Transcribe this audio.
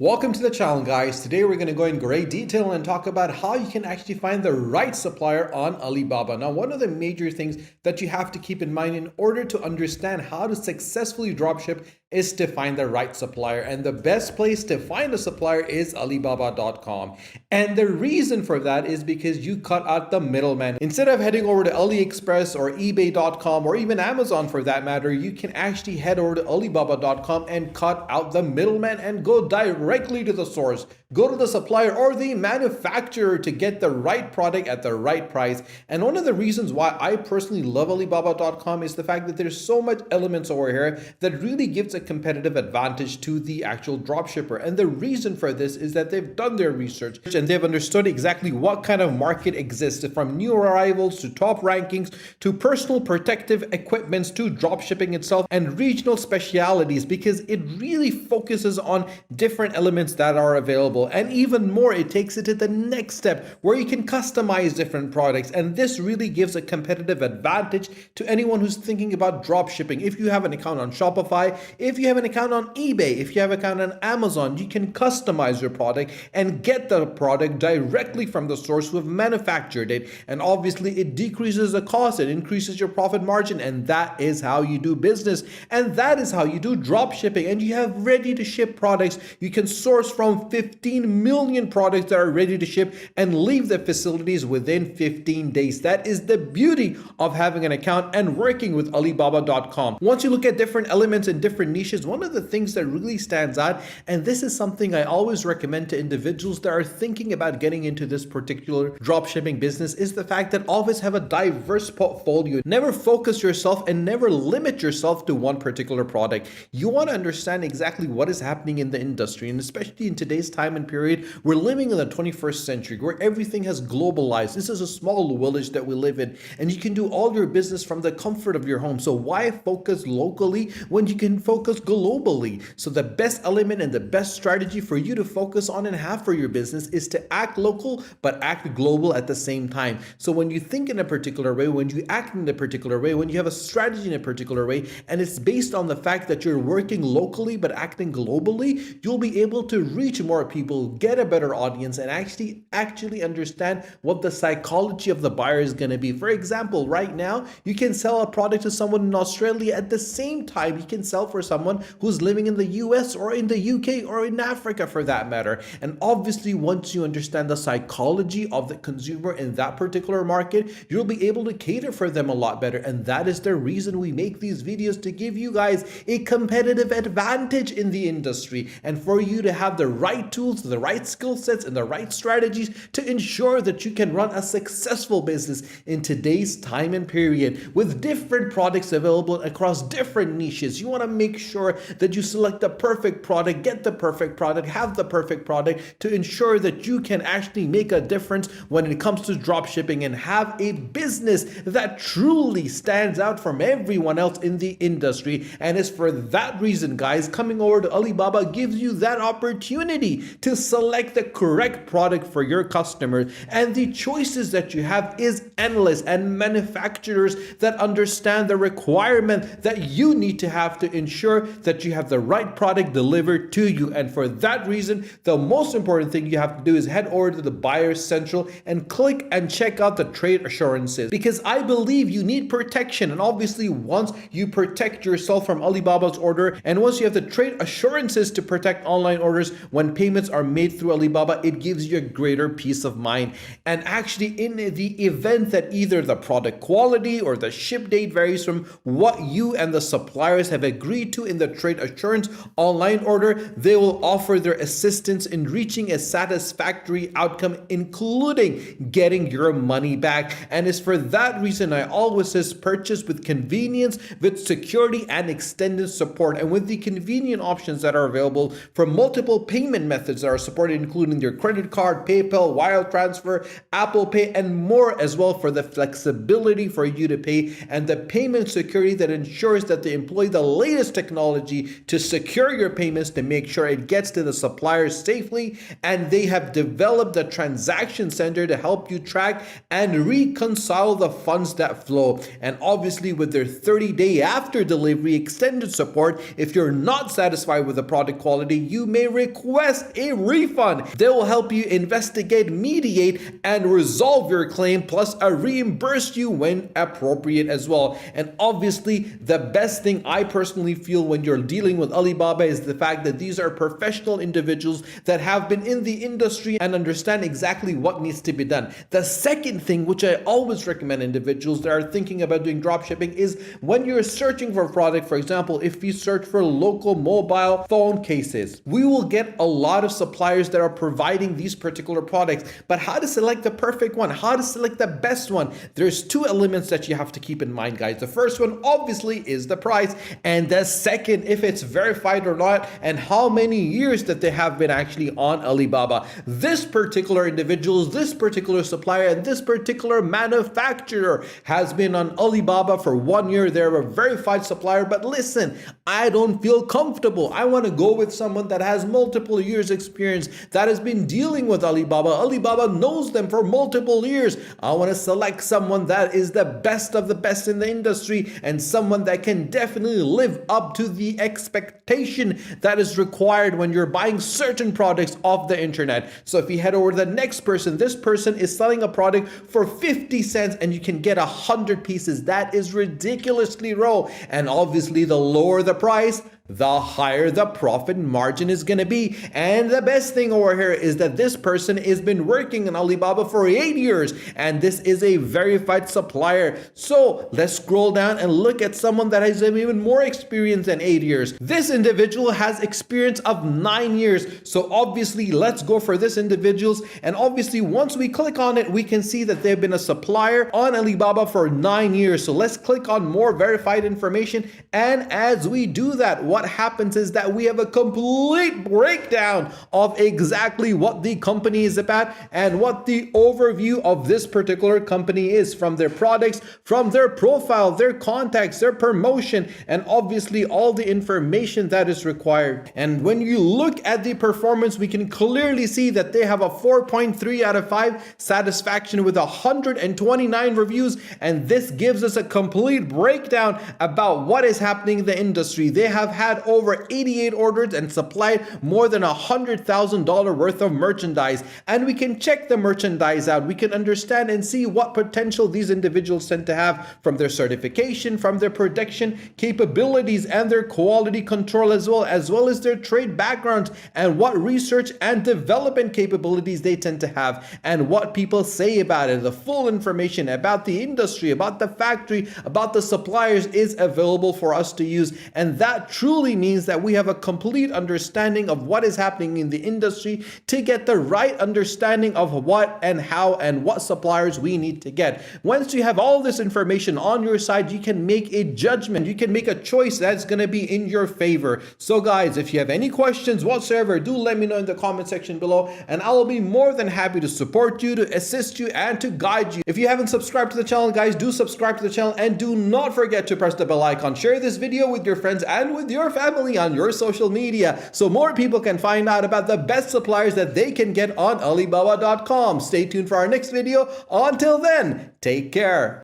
Welcome to the channel, guys. Today we're going to go in great detail and talk about how you can actually find the right supplier on Alibaba. Now, one of the major things that you have to keep in mind in order to understand how to successfully dropship is to find the right supplier. And the best place to find a supplier is Alibaba.com. And the reason for that is because you cut out the middleman. Instead of heading over to AliExpress or eBay.com or even Amazon for that matter, you can actually head over to Alibaba.com and cut out the middleman and go directly to the source. Go to the supplier or the manufacturer to get the right product at the right price. And one of the reasons why I personally love Alibaba.com is the fact that there's so much elements over here that really gives a competitive advantage to the actual dropshipper. And the reason for this is that they've done their research and they've understood exactly what kind of market exists, from new arrivals to top rankings to personal protective equipments to dropshipping itself and regional specialities, because it really focuses on different elements that are available. And even more, it takes it to the next step where you can customize different products. And this really gives a competitive advantage to anyone who's thinking about drop shipping. If you have an account on Shopify, if you have an account on eBay, if you have an account on Amazon, you can customize your product and get the product directly from the source who have manufactured it. And obviously it decreases the cost, it increases your profit margin, and that is how you do business. And that is how you do drop shipping. And you have ready to ship products. You can source from 15 million products that are ready to ship and leave the facilities within 15 days. That is the beauty of having an account and working with Alibaba.com. Once you look at different elements and different niches, one of the things that really stands out, and this is something I always recommend to individuals that are thinking about getting into this particular dropshipping business, is the fact that always have a diverse portfolio. Never focus yourself and never limit yourself to one particular product. You want to understand exactly what is happening in the industry, and especially in today's time and period, we're living in the 21st century where everything has globalized. This is a small village that we live in, and you can do all your business from the comfort of your home. So why focus locally when you can focus globally? So the best element and the best strategy for you to focus on and have for your business is to act local but act global at the same time. So when you think in a particular way, when you act in a particular way, when you have a strategy in a particular way, and it's based on the fact that you're working locally but acting globally, you'll be able to reach more people, get a better audience, and actually understand what the psychology of the buyer is going to be. For example, right now, you can sell a product to someone in Australia at the same time you can sell for someone who's living in the US or in the UK or in Africa for that matter. And obviously, once you understand the psychology of the consumer in that particular market, you'll be able to cater for them a lot better. And that is the reason we make these videos, to give you guys a competitive advantage in the industry and for you to have the right tools, the right skill sets, and the right strategies to ensure that you can run a successful business in today's time and period with different products available across different niches. You want to make sure that you select the perfect product, get the perfect product, have the perfect product to ensure that you can actually make a difference when it comes to drop shipping and have a business that truly stands out from everyone else in the industry. And it's for that reason, guys, coming over to Alibaba gives you that opportunity to select the correct product for your customers. And the choices that you have is endless, and manufacturers that understand the requirement that you need to have to ensure that you have the right product delivered to you. And for that reason, the most important thing you have to do is head over to the Buyer's Central and click and check out the trade assurances, because I believe you need protection. And obviously, once you protect yourself from Alibaba's order, and once you have the trade assurances to protect online orders when payments are made through Alibaba, it gives you a greater peace of mind. And actually, in the event that either the product quality or the ship date varies from what you and the suppliers have agreed to in the trade assurance online order, they will offer their assistance in reaching a satisfactory outcome, including getting your money back. And it's for that reason I always say purchase with convenience, with security and extended support. And with the convenient options that are available for multiple payment methods that are supported, including your credit card, PayPal, wire transfer, Apple Pay, and more as well, for the flexibility for you to pay and the payment security that ensures that they employ the latest technology technology to secure your payments, to make sure it gets to the suppliers safely, and they have developed a transaction center to help you track and reconcile the funds that flow. And obviously with their 30-day after delivery extended support, if you're not satisfied with the product quality, you may request a refund. They will help you investigate, mediate, and resolve your claim, plus reimburse you when appropriate as well. And obviously, the best thing I personally feel when you're dealing with Alibaba is the fact that these are professional individuals that have been in the industry and understand exactly what needs to be done. The second thing, which I always recommend individuals that are thinking about doing dropshipping, is when you're searching for a product. For example, if you search for local mobile phone cases, we will get a lot of suppliers that are providing these particular products. But how to select the perfect one? How to select the best one? There's two elements that you have to keep in mind, guys. The first one obviously is the price, and the second, if it's verified or not, and how many years that they have been actually on Alibaba. This particular individual, this particular supplier, and this particular manufacturer has been on Alibaba for 1 year. They're a verified supplier, but listen, I don't feel comfortable. I want to go with someone that has multiple years experience, that has been dealing with Alibaba. Alibaba knows them for multiple years. I want to select someone that is the best of the best in the industry, and someone that can definitely live up to the expectation that is required when you're buying certain products off the internet. So if you head over to the next person, this person is selling a product for 50 cents and you can get 100 pieces. That is ridiculously low. And obviously, the lower the price, the higher the profit margin is going to be. And the best thing over here is that this person has been working in Alibaba for 8 years, and this is a verified supplier. So let's scroll down and look at someone that has even more experience than 8 years. This individual has experience of 9 years. So obviously, let's go for this individuals. And obviously, once we click on it, we can see that they've been a supplier on Alibaba for 9 years. So let's click on more verified information. And as we do that, what happens is that we have a complete breakdown of exactly what the company is about and what the overview of this particular company is, from their products, from their profile, their contacts, their promotion, and obviously all the information that is required. And when you look at the performance, we can clearly see that they have a 4.3 out of 5 satisfaction with 129 reviews, and this gives us a complete breakdown about what is happening in the industry. They have had over 88 orders and supplied more than $100,000 worth of merchandise. And we can check the merchandise out. We can understand and see what potential these individuals tend to have from their certification, from their production capabilities, and their quality control as well as their trade backgrounds, and what research and development capabilities they tend to have, and what people say about it. The full information about the industry, about the factory, about the suppliers is available for us to use. And that truly means that we have a complete understanding of what is happening in the industry to get the right understanding of what and how and what suppliers we need to get. Once you have all this information on your side, you can make a judgment. You can make a choice that's going to be in your favor. So guys, if you have any questions whatsoever, do let me know in the comment section below, and I will be more than happy to support you, to assist you, and to guide you. If you haven't subscribed to the channel, guys, do subscribe to the channel, and do not forget to press the bell icon. Share this video with your friends and with your family on your social media so more people can find out about the best suppliers that they can get on Alibaba.com. Stay tuned for our next video. Until then, take care.